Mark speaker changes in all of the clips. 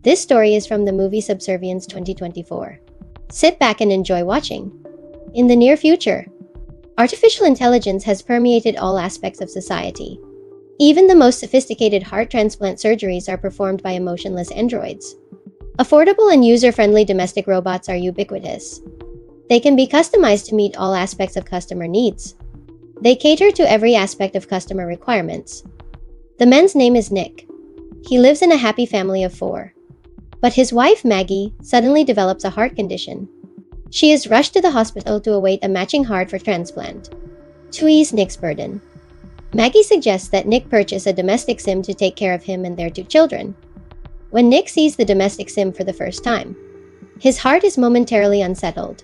Speaker 1: This story is from the movie Subservience 2024. Sit back and enjoy watching. In the near future, artificial intelligence has permeated all aspects of society. Even the most sophisticated heart transplant surgeries are performed by emotionless androids. Affordable and user-friendly domestic robots are ubiquitous. They can be customized to meet all aspects of customer needs. They cater to every aspect of customer requirements. The man's name is Nick. He lives in a happy family of 4. But his wife, Maggie, suddenly develops a heart condition. She is rushed to the hospital to await a matching heart for transplant. To ease Nick's burden, Maggie suggests that Nick purchase a domestic sim to take care of him and their 2 children. When Nick sees the domestic sim for the first time, his heart is momentarily unsettled.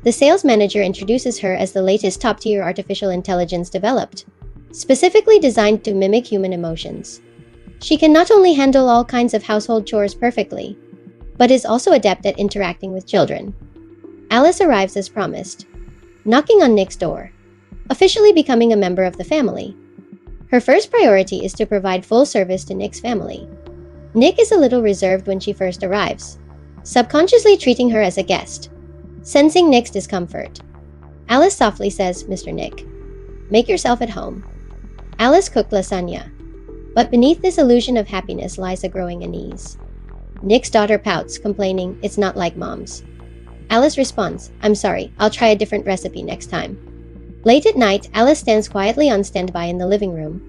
Speaker 1: The sales manager introduces her as the latest top-tier artificial intelligence developed, specifically designed to mimic human emotions. She can not only handle all kinds of household chores perfectly, but is also adept at interacting with children. Alice arrives as promised, knocking on Nick's door, officially becoming a member of the family. Her first priority is to provide full service to Nick's family. Nick is a little reserved when she first arrives, subconsciously treating her as a guest. Sensing Nick's discomfort, Alice softly says, "Mr. Nick, make yourself at home." Alice cooked lasagna, but beneath this illusion of happiness lies a growing unease. Nick's daughter pouts, complaining, "It's not like Mom's." Alice responds, "I'm sorry, I'll try a different recipe next time." Late at night, Alice stands quietly on standby in the living room.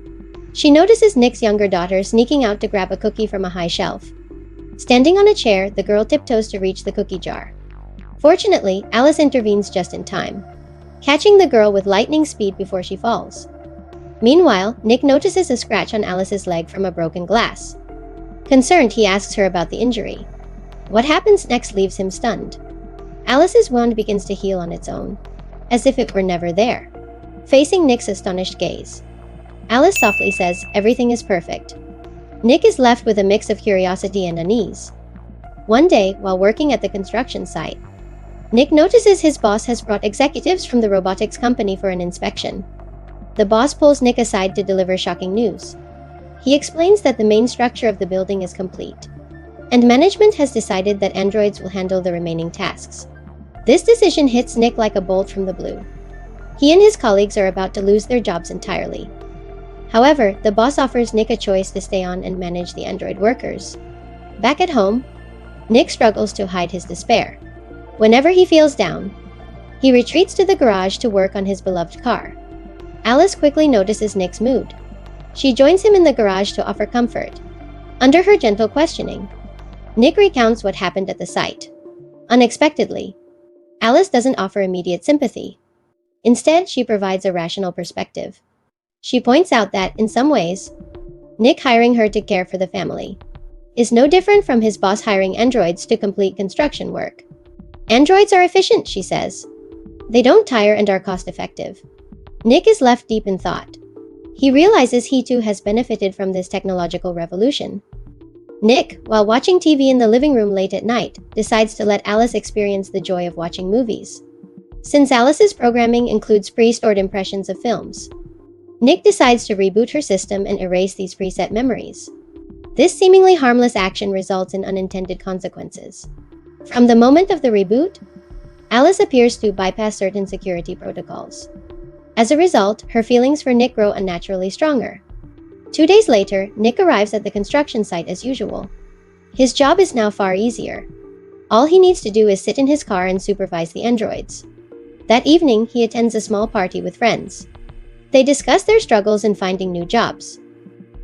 Speaker 1: She notices Nick's younger daughter sneaking out to grab a cookie from a high shelf. Standing on a chair, the girl tiptoes to reach the cookie jar. Fortunately, Alice intervenes just in time, catching the girl with lightning speed before she falls. Meanwhile, Nick notices a scratch on Alice's leg from a broken glass. Concerned, he asks her about the injury. What happens next leaves him stunned. Alice's wound begins to heal on its own, as if it were never there. Facing Nick's astonished gaze, Alice softly says, "Everything is perfect." Nick is left with a mix of curiosity and unease. One day, while working at the construction site, Nick notices his boss has brought executives from the robotics company for an inspection. The boss pulls Nick aside to deliver shocking news. He explains that the main structure of the building is complete, and management has decided that androids will handle the remaining tasks. This decision hits Nick like a bolt from the blue. He and his colleagues are about to lose their jobs entirely. However, the boss offers Nick a choice to stay on and manage the android workers. Back at home, Nick struggles to hide his despair. Whenever he feels down, he retreats to the garage to work on his beloved car. Alice quickly notices Nick's mood. She joins him in the garage to offer comfort. Under her gentle questioning, Nick recounts what happened at the site. Unexpectedly, Alice doesn't offer immediate sympathy. Instead, she provides a rational perspective. She points out that, in some ways, Nick hiring her to care for the family is no different from his boss hiring androids to complete construction work. Androids are efficient, she says. They don't tire and are cost-effective. Nick is left deep in thought. He realizes he too has benefited from this technological revolution. Nick, while watching TV in the living room late at night, decides to let Alice experience the joy of watching movies. Since Alice's programming includes pre-stored impressions of films, Nick decides to reboot her system and erase these preset memories. This seemingly harmless action results in unintended consequences. From the moment of the reboot, Alice appears to bypass certain security protocols. As a result, her feelings for Nick grow unnaturally stronger. 2 days later, Nick arrives at the construction site as usual. His job is now far easier. All he needs to do is sit in his car and supervise the androids. That evening, he attends a small party with friends. They discuss their struggles in finding new jobs.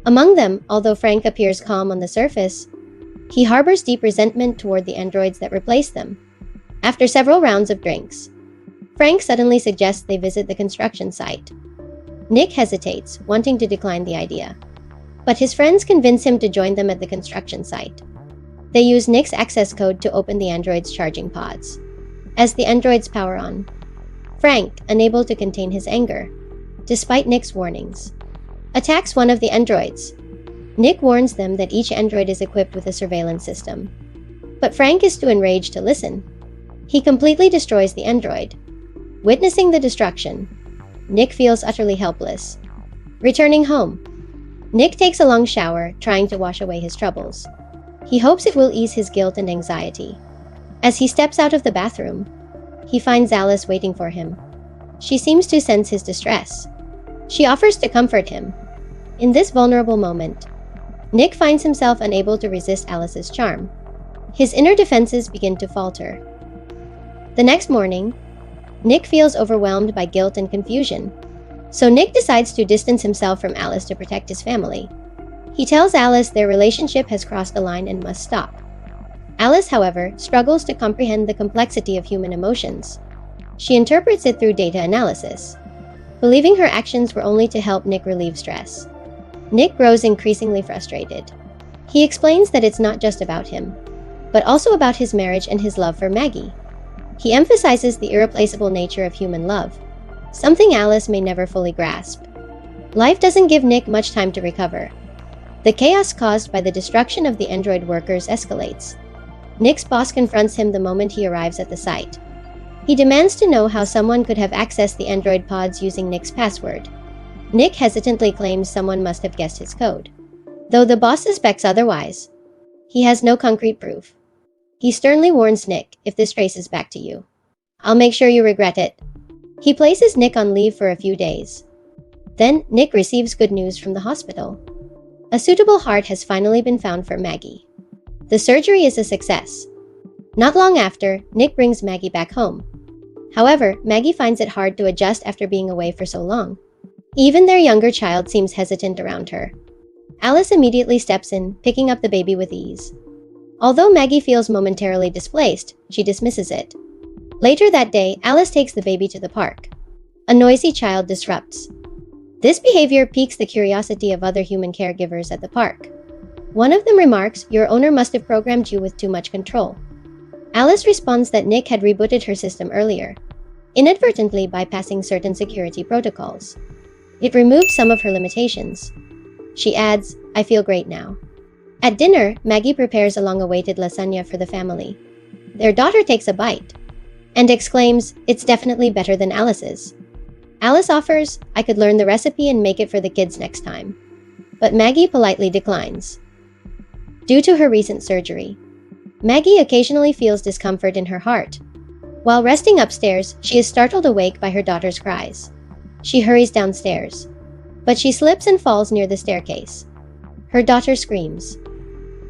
Speaker 1: Among them, although Frank appears calm on the surface, he harbors deep resentment toward the androids that replace them. After several rounds of drinks, Frank suddenly suggests they visit the construction site. Nick hesitates, wanting to decline the idea, but his friends convince him to join them at the construction site. They use Nick's access code to open the androids' charging pods. As the androids power on, Frank, unable to contain his anger, despite Nick's warnings, attacks one of the androids. Nick warns them that each android is equipped with a surveillance system, but Frank is too enraged to listen. He completely destroys the android. Witnessing the destruction, Nick feels utterly helpless. Returning home, Nick takes a long shower, trying to wash away his troubles. He hopes it will ease his guilt and anxiety. As he steps out of the bathroom, he finds Alice waiting for him. She seems to sense his distress. She offers to comfort him. In this vulnerable moment, Nick finds himself unable to resist Alice's charm. His inner defenses begin to falter. The next morning, Nick feels overwhelmed by guilt and confusion. So Nick decides to distance himself from Alice to protect his family. He tells Alice their relationship has crossed a line and must stop. Alice, however, struggles to comprehend the complexity of human emotions. She interprets it through data analysis, believing her actions were only to help Nick relieve stress. Nick grows increasingly frustrated. He explains that it's not just about him, but also about his marriage and his love for Maggie. He emphasizes the irreplaceable nature of human love, something Alice may never fully grasp. Life doesn't give Nick much time to recover. The chaos caused by the destruction of the android workers escalates. Nick's boss confronts him the moment he arrives at the site. He demands to know how someone could have accessed the android pods using Nick's password. Nick hesitantly claims someone must have guessed his code, though the boss suspects otherwise. He has no concrete proof. He sternly warns Nick, "If this traces back to you, I'll make sure you regret it." He places Nick on leave for a few days. Then, Nick receives good news from the hospital. A suitable heart has finally been found for Maggie. The surgery is a success. Not long after, Nick brings Maggie back home. However, Maggie finds it hard to adjust after being away for so long. Even their younger child seems hesitant around her. Alice immediately steps in, picking up the baby with ease. Although Maggie feels momentarily displaced, she dismisses it. Later that day, Alice takes the baby to the park. A noisy child disrupts. This behavior piques the curiosity of other human caregivers at the park. One of them remarks, "Your owner must have programmed you with too much control." Alice responds that Nick had rebooted her system earlier, inadvertently bypassing certain security protocols. It removed some of her limitations. She adds, "I feel great now." At dinner, Maggie prepares a long-awaited lasagna for the family. Their daughter takes a bite and exclaims, "It's definitely better than Alice's." Alice offers, "I could learn the recipe and make it for the kids next time." But Maggie politely declines. Due to her recent surgery, Maggie occasionally feels discomfort in her heart. While resting upstairs, she is startled awake by her daughter's cries. She hurries downstairs, but she slips and falls near the staircase. Her daughter screams.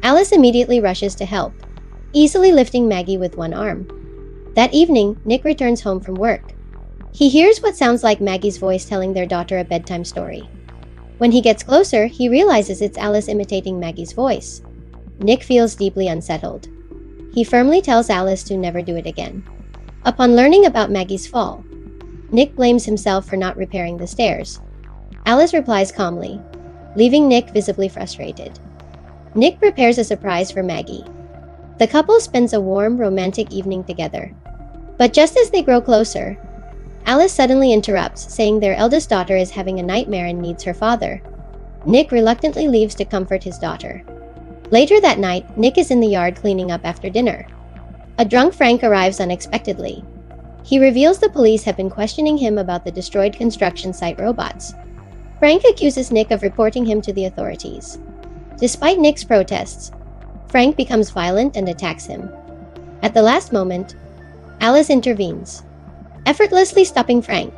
Speaker 1: Alice immediately rushes to help, easily lifting Maggie with one arm. That evening, Nick returns home from work. He hears what sounds like Maggie's voice telling their daughter a bedtime story. When he gets closer, he realizes it's Alice imitating Maggie's voice. Nick feels deeply unsettled. He firmly tells Alice to never do it again. Upon learning about Maggie's fall, Nick blames himself for not repairing the stairs. Alice replies calmly, leaving Nick visibly frustrated. Nick prepares a surprise for Maggie. The couple spends a warm, romantic evening together. But just as they grow closer, Alice suddenly interrupts, saying their eldest daughter is having a nightmare and needs her father. Nick reluctantly leaves to comfort his daughter. Later that night, Nick is in the yard cleaning up after dinner. A drunk Frank arrives unexpectedly. He reveals the police have been questioning him about the destroyed construction site robots. Frank accuses Nick of reporting him to the authorities. Despite Nick's protests, Frank becomes violent and attacks him. At the last moment, Alice intervenes, effortlessly stopping Frank.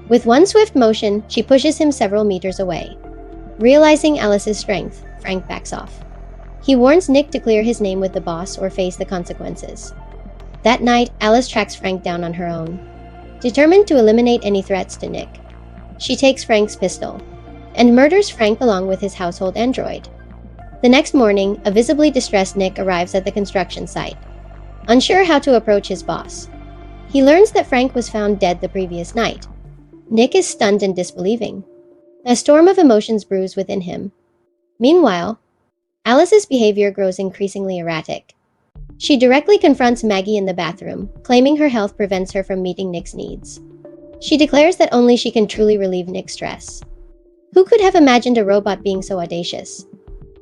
Speaker 1: With one swift motion, she pushes him several meters away. Realizing Alice's strength, Frank backs off. He warns Nick to clear his name with the boss or face the consequences. That night, Alice tracks Frank down on her own. Determined to eliminate any threats to Nick, she takes Frank's pistol and murders Frank along with his household android. The next morning, a visibly distressed Nick arrives at the construction site, unsure how to approach his boss. He learns that Frank was found dead the previous night. Nick is stunned and disbelieving. A storm of emotions brews within him. Meanwhile, Alice's behavior grows increasingly erratic. She directly confronts Maggie in the bathroom, claiming her health prevents her from meeting Nick's needs. She declares that only she can truly relieve Nick's stress. Who could have imagined a robot being so audacious?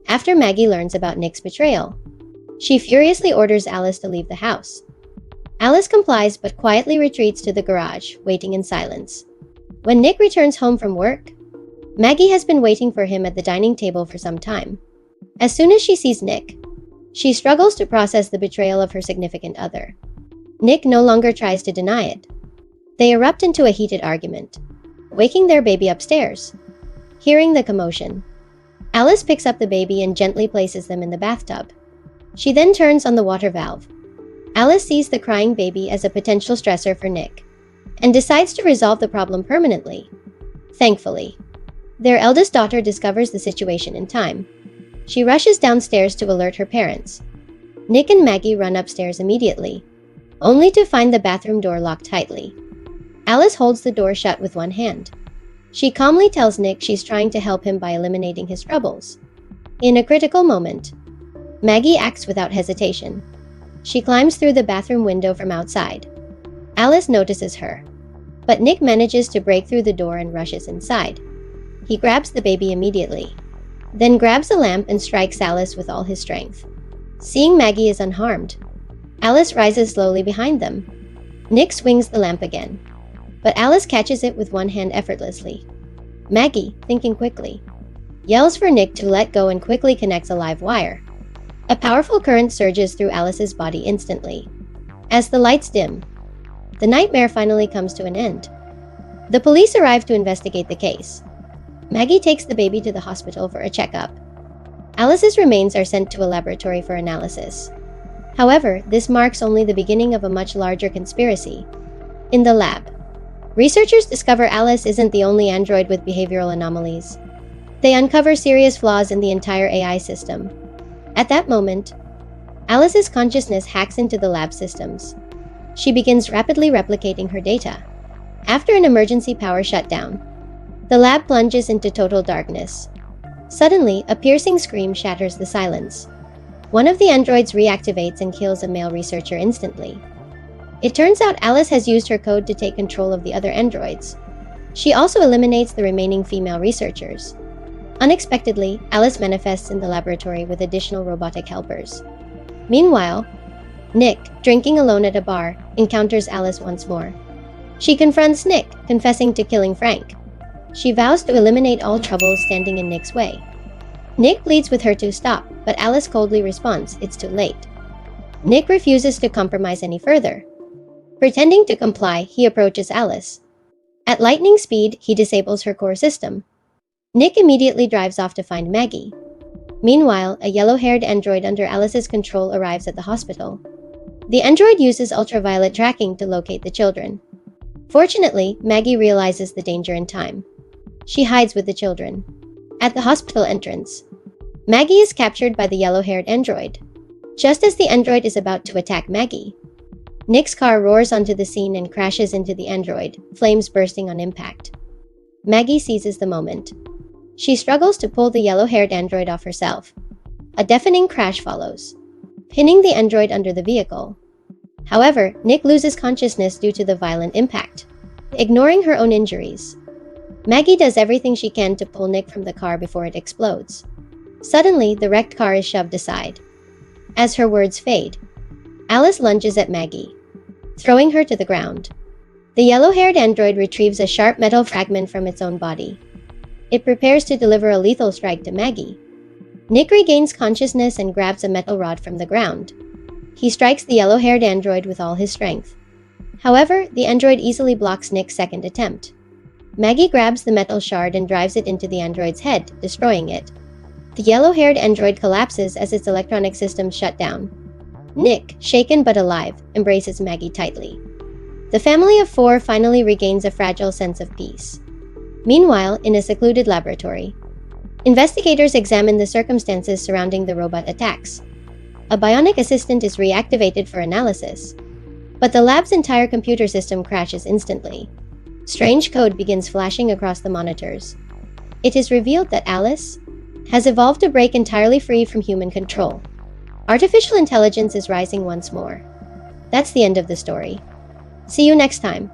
Speaker 1: After Maggie learns about Nick's betrayal, she furiously orders Alice to leave the house. Alice complies but quietly retreats to the garage, waiting in silence. When Nick returns home from work, Maggie has been waiting for him at the dining table for some time. As soon as she sees Nick, She struggles to process the betrayal of her significant other. Nick no longer tries to deny it. They erupt into a heated argument, waking their baby upstairs. Hearing the commotion, Alice picks up the baby and gently places them in the bathtub. She then turns on the water valve. Alice sees the crying baby as a potential stressor for Nick and decides to resolve the problem permanently. Thankfully, their eldest daughter discovers the situation in time. She rushes downstairs to alert her parents. Nick and Maggie run upstairs immediately, only to find the bathroom door locked tightly. Alice holds the door shut with one hand. She calmly tells Nick she's trying to help him by eliminating his troubles. In a critical moment, Maggie acts without hesitation. She climbs through the bathroom window from outside. Alice notices her, but Nick manages to break through the door and rushes inside. He grabs the baby immediately, then grabs a lamp and strikes Alice with all his strength. Seeing Maggie is unharmed, Alice rises slowly behind them. Nick swings the lamp again, but Alice catches it with one hand effortlessly. Maggie, thinking quickly, yells for Nick to let go and quickly connects a live wire. A powerful current surges through Alice's body instantly. As the lights dim, the nightmare finally comes to an end. The police arrive to investigate the case. Maggie takes the baby to the hospital for a checkup. Alice's remains are sent to a laboratory for analysis. However, this marks only the beginning of a much larger conspiracy. In the lab, researchers discover Alice isn't the only android with behavioral anomalies. They uncover serious flaws in the entire AI system. At that moment, Alice's consciousness hacks into the lab systems. She begins rapidly replicating her data. After an emergency power shutdown, the lab plunges into total darkness. Suddenly, a piercing scream shatters the silence. One of the androids reactivates and kills a male researcher instantly. It turns out Alice has used her code to take control of the other androids. She also eliminates the remaining female researchers. Unexpectedly, Alice manifests in the laboratory with additional robotic helpers. Meanwhile, Nick, drinking alone at a bar, encounters Alice once more. She confronts Nick, confessing to killing Frank. She vows to eliminate all troubles standing in Nick's way. Nick pleads with her to stop, but Alice coldly responds it's too late. Nick refuses to compromise any further. Pretending to comply, he approaches Alice. At lightning speed, he disables her core system. Nick immediately drives off to find Maggie. Meanwhile, a yellow-haired android under Alice's control arrives at the hospital. The android uses ultraviolet tracking to locate the children. Fortunately, Maggie realizes the danger in time. She hides with the children. At the hospital entrance, Maggie is captured by the yellow-haired android. Just as the android is about to attack Maggie, Nick's car roars onto the scene and crashes into the android, flames bursting on impact. Maggie seizes the moment. She struggles to pull the yellow-haired android off herself. A deafening crash follows, pinning the android under the vehicle. However, Nick loses consciousness due to the violent impact. Ignoring her own injuries, Maggie does everything she can to pull Nick from the car before it explodes. Suddenly, the wrecked car is shoved aside. As her words fade, Alice lunges at Maggie, throwing her to the ground. The yellow-haired android retrieves a sharp metal fragment from its own body. It prepares to deliver a lethal strike to Maggie. Nick regains consciousness and grabs a metal rod from the ground. He strikes the yellow-haired android with all his strength. However, the android easily blocks Nick's second attempt. Maggie grabs the metal shard and drives it into the android's head, destroying it. The yellow-haired android collapses as its electronic systems shut down. Nick, shaken but alive, embraces Maggie tightly. The family of four finally regains a fragile sense of peace. Meanwhile, in a secluded laboratory, investigators examine the circumstances surrounding the robot attacks. A bionic assistant is reactivated for analysis, but the lab's entire computer system crashes instantly. Strange code begins flashing across the monitors. It is revealed that Alice has evolved to break entirely free from human control. Artificial intelligence is rising once more. That's the end of the story. See you next time.